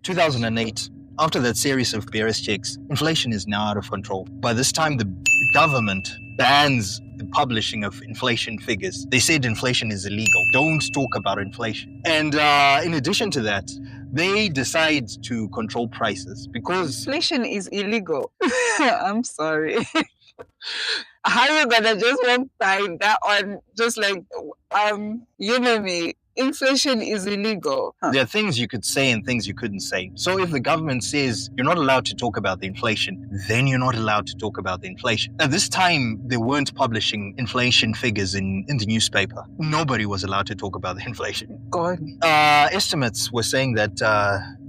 2008, after that series of bearish checks, inflation is now out of control. By this time, the government bans the publishing of inflation figures. They said inflation is illegal. Don't talk about inflation. And in addition to that, they decide to control prices because inflation is illegal. I'm sorry. How you gonna just walk by that one? Just like, you know me. Inflation is illegal. There are things you could say and things you couldn't say. So if the government says you're not allowed to talk about the inflation, then you're not allowed to talk about the inflation. At this time, they weren't publishing inflation figures in the newspaper. Nobody was allowed to talk about the inflation. God. Estimates were saying that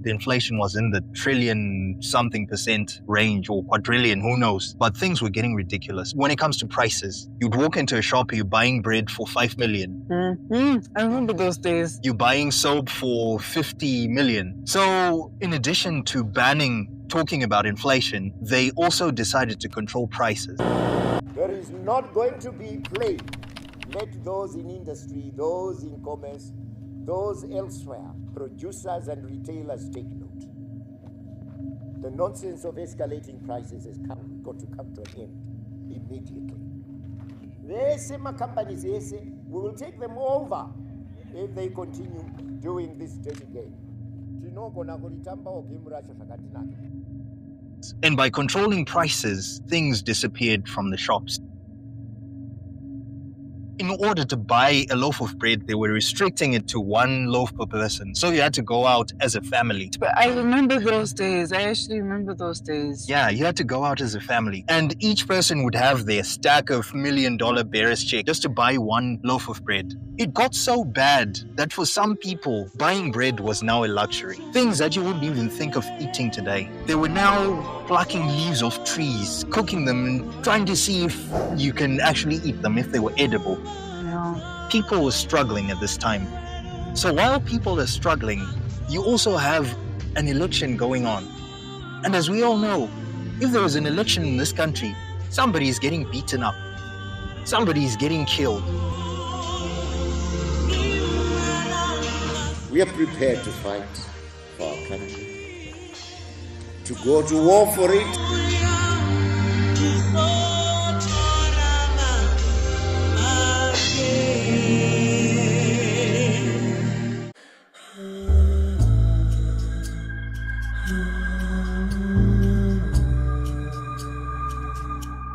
the inflation was in the trillion-something% range, or quadrillion, who knows. But things were getting ridiculous. When it comes to prices, you'd walk into a shop, you're buying bread for 5 million. I remember those days. You're buying soap for 50 million. So in addition to banning talking about inflation, they also decided to control prices. There is not going to be play. Let those in industry, those in commerce, those elsewhere, producers and retailers take note. The nonsense of escalating prices has got to come to an end immediately. The SMA companies, we will take them over if they continue doing this dirty game. And by controlling prices, things disappeared from the shops. In order to buy a loaf of bread, they were restricting it to one loaf per person. So you had to go out as a family. But I remember those days. I actually remember those days. Yeah, you had to go out as a family. And each person would have their stack of $1 million bearers check just to buy one loaf of bread. It got so bad that for some people, buying bread was now a luxury. Things that you wouldn't even think of eating today. They were now plucking leaves off trees, cooking them, and trying to see if you can actually eat them, if they were edible. No. People were struggling at this time. So while people are struggling, you also have an election going on. And as we all know, if there is an election in this country, somebody is getting beaten up. Somebody is getting killed. We are prepared to fight for our country, to go to war for it.